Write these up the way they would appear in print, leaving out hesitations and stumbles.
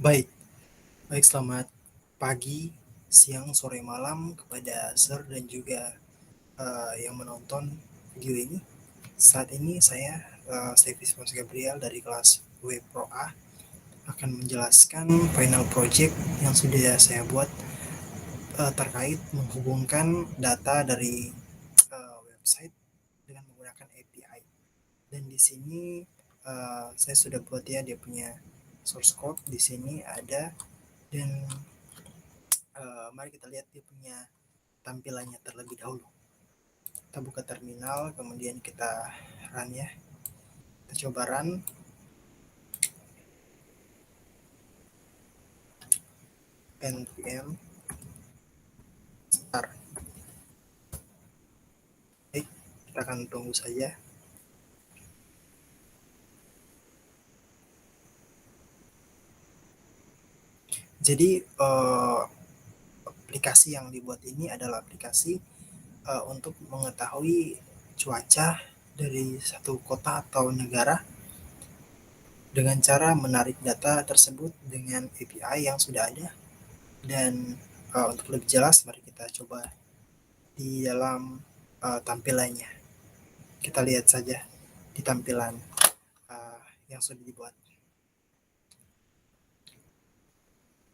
Baik, baik selamat pagi, siang, sore, malam kepada Sir dan juga yang menonton video ini. Saat ini saya, Stevis Mas Gabriel dari kelas W Pro A akan menjelaskan final project yang sudah saya buat terkait menghubungkan data dari website dengan menggunakan API. Dan di sini saya sudah buat ya dia punya source code di sini ada dan mari kita lihat dia punya tampilannya terlebih dahulu. Kita buka terminal, kemudian kita run ya. Kita coba run. npm start. Baik, kita akan tunggu saja. Jadi aplikasi yang dibuat ini adalah aplikasi untuk mengetahui cuaca dari satu kota atau negara dengan cara menarik data tersebut dengan API yang sudah ada. Dan untuk lebih jelas, mari kita coba di dalam tampilannya. Kita lihat saja di tampilan yang sudah dibuat.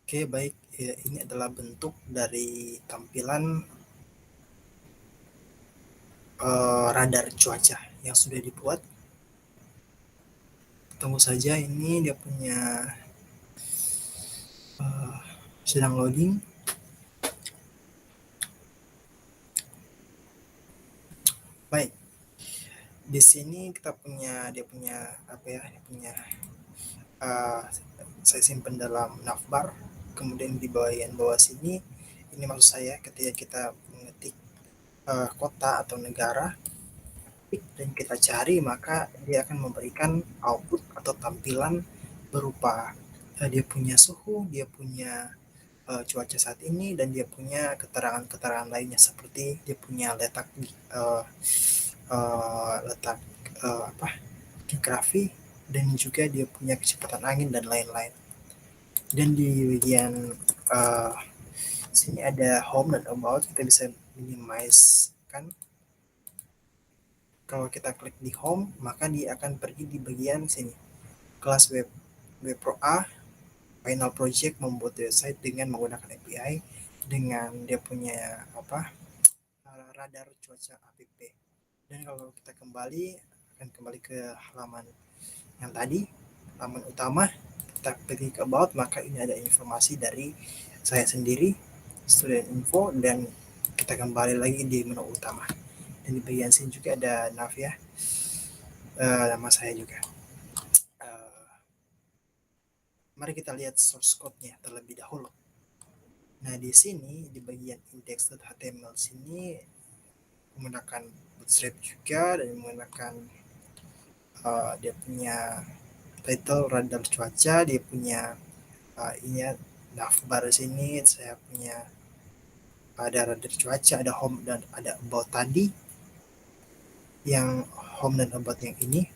Oke, baik. Ya, ini adalah bentuk dari tampilan radar cuaca yang sudah dibuat. Tunggu saja, ini dia punya sedang loading. Baik, di sini kita punya dia punya apa ya? Dia punya saya simpan dalam navbar. Kemudian di bagian bawah sini, ini maksud saya ketika kita mengetik kota atau negara dan kita cari, maka dia akan memberikan output atau tampilan berupa dia punya suhu, dia punya cuaca saat ini, dan dia punya keterangan-keterangan lainnya seperti dia punya letak apa geografi, dan juga dia punya kecepatan angin dan lain-lain. Dan di bagian sini ada home dan about, kita bisa minimize kan. Kalau kita klik di home, maka dia akan pergi di bagian sini, kelas web Pro A, final project membuat website dengan menggunakan API dengan dia punya radar cuaca app. Dan kalau kita akan kembali ke halaman yang tadi, halaman utama, kita pergi ke about, maka ini ada informasi dari saya sendiri, student info, dan kita kembali lagi di menu utama. Dan di bagian sini juga ada nav ya, nama saya juga. Mari kita lihat source code-nya terlebih dahulu. Nah, di sini di bagian index.html sini menggunakan Bootstrap juga dan menggunakan dia punya title radar cuaca, dia punya ini navbar sini, saya punya ada radar cuaca, ada home dan ada about tadi. Yang home dan about yang ini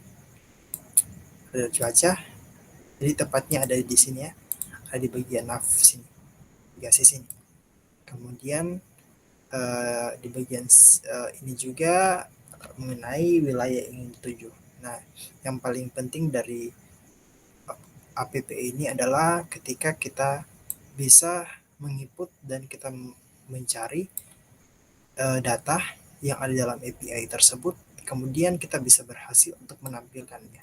radar cuaca. Jadi tepatnya ada di sini ya, ada di bagian nav sini, navigasi sini. Kemudian di bagian ini juga mengenai wilayah yang ingin dituju. Nah, yang paling penting dari app ini adalah ketika kita bisa menginput dan kita mencari data yang ada dalam API tersebut, kemudian kita bisa berhasil untuk menampilkannya.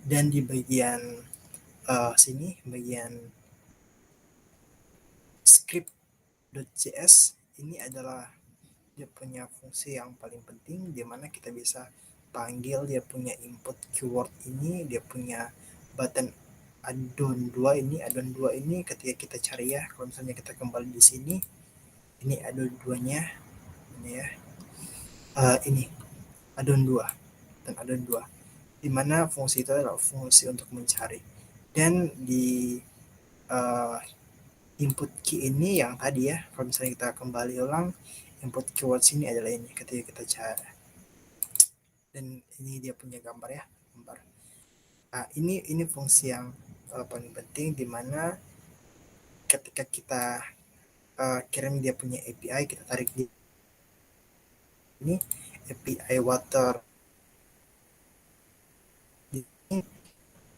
Dan di bagian sini, bagian script.js, ini adalah dia punya fungsi yang paling penting, di mana kita bisa panggil dia punya input keyword ini, dia punya button addon 2 ini ketika kita cari ya. Kalau misalnya kita kembali di sini, ini addon 2-nya ini ya, ini addon 2 dan addon 2, di mana fungsi itu adalah fungsi untuk mencari. Dan di input key ini yang tadi ya, kalau misalnya kita kembali ulang, input keyword sini adalah ini ketika kita cari. Dan ini dia punya gambar ya, gambar Nah, ini fungsi yang paling penting, di mana ketika kita kirim dia punya API, kita tarik di ini API water ini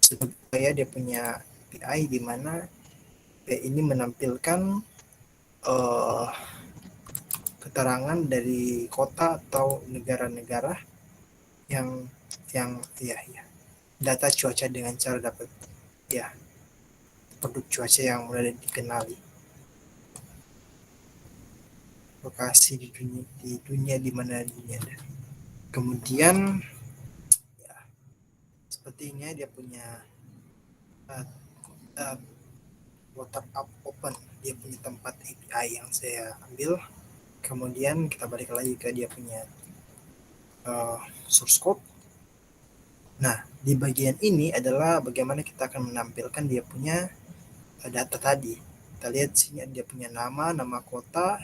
supaya dia punya API di mana ini menampilkan uh, keterangan dari kota atau negara-negara yang ya data cuaca dengan cara dapat ya produk cuaca yang mudah dikenali, lokasi di mana dunia ada. Kemudian ya, sepertinya dia punya uh, uh, water up open, dia punya tempat API yang saya ambil. Kemudian kita balik lagi ke dia punya source code. Nah, di bagian ini adalah bagaimana kita akan menampilkan dia punya data tadi. Kita lihat sini dia punya nama kota,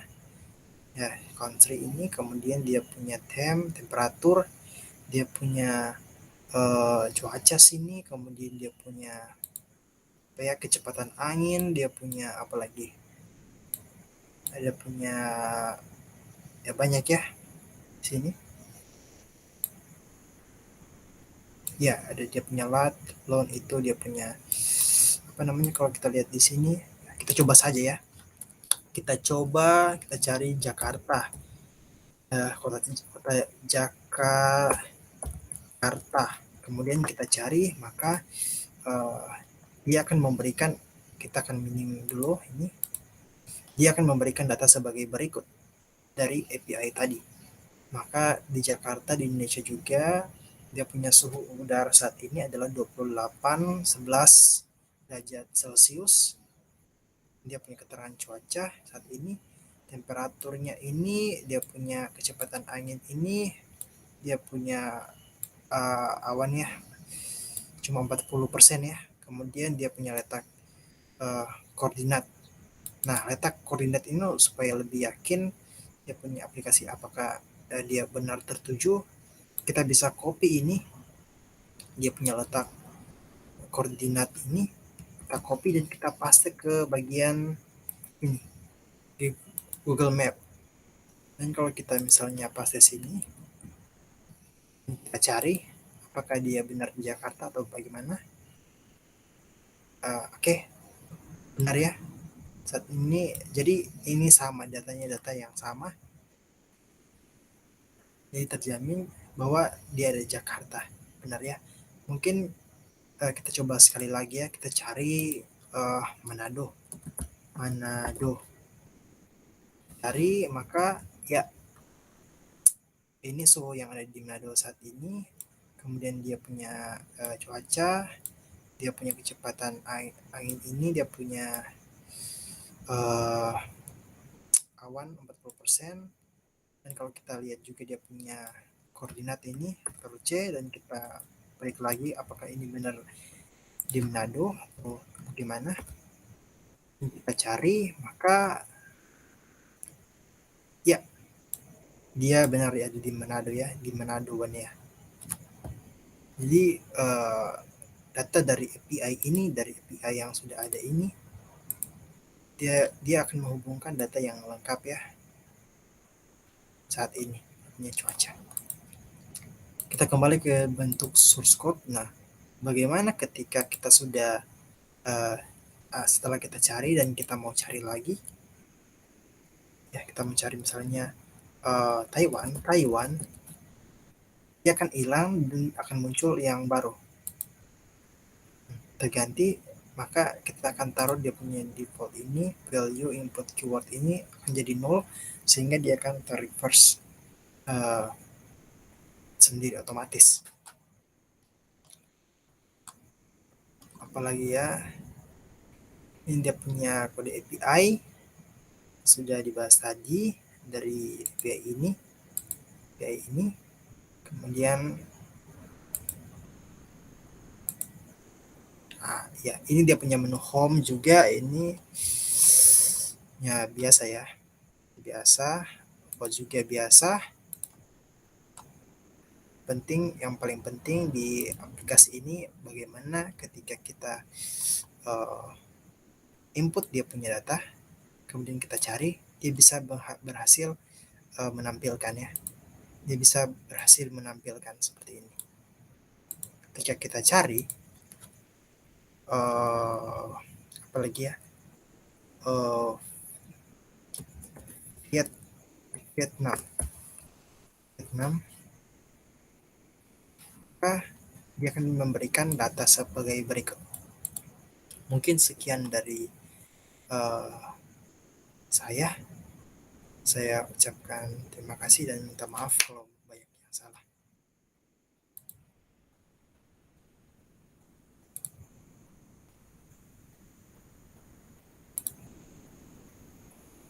ya country ini, kemudian dia punya temperatur, dia punya cuaca sini, kemudian dia punya ya kecepatan angin, dia punya apa lagi? Ada punya ya banyak ya sini. Ya, ada dia punya loan itu dia punya apa namanya kalau kita lihat di sini. Kita coba saja ya. Kita cari Jakarta. Kota Jakarta. Kemudian kita cari, maka dia akan memberikan, kita akan minim dulu ini. Dia akan memberikan data sebagai berikut dari API tadi. Maka di Jakarta, di Indonesia juga, dia punya suhu udara saat ini adalah 28,11 derajat Celcius. Dia punya keterangan cuaca saat ini, temperaturnya ini, dia punya kecepatan angin ini, dia punya awannya cuma 40% ya. Kemudian dia punya letak koordinat. Nah, letak koordinat ini supaya lebih yakin dia punya aplikasi apakah dia benar tertuju, kita bisa copy ini, dia punya letak koordinat ini, kita copy dan kita paste ke bagian ini di Google Map. Dan kalau kita misalnya paste sini, kita cari apakah dia benar di Jakarta atau bagaimana. Oke, benar ya saat ini. Jadi ini sama, datanya data yang sama, jadi terjamin bahwa dia ada di Jakarta, benar ya. Mungkin kita coba sekali lagi ya, kita cari Manado, cari, maka ya ini suhu yang ada di Manado saat ini. Kemudian dia punya cuaca, dia punya kecepatan angin ini, dia punya awan 40%. Dan kalau kita lihat juga dia punya koordinat ini, Ctrl C, dan kita balik lagi apakah ini benar di Manado atau bagaimana. Kita cari, maka ya dia benar ya di Manado ya, di Manado ya. Jadi data dari API ini, dari API yang sudah ada ini, dia akan menghubungkan data yang lengkap ya saat ini punya cuaca. Kita kembali ke bentuk source code. Nah, bagaimana ketika kita sudah setelah kita cari dan kita mau cari lagi, ya kita mencari misalnya Taiwan, dia akan hilang dan akan muncul yang baru terganti. Maka kita akan taruh dia punya default ini, value input keyword ini akan jadi 0, sehingga dia akan ter-reverse sendiri otomatis. Apalagi ya, ini dia punya kode API sudah dibahas tadi dari API ini. Kemudian ya ini dia punya menu home juga, ini ya biasa juga biasa. yang paling penting di aplikasi ini bagaimana ketika kita input dia punya data, kemudian kita cari, dia bisa berhasil menampilkannya. Dia bisa berhasil menampilkan seperti ini. Ketika kita cari, apalagi ya, Vietnam, maka dia akan memberikan data sebagai berikut. Mungkin sekian dari saya. Saya ucapkan terima kasih dan minta maaf kalau banyak yang salah.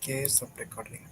Oke, stop recording.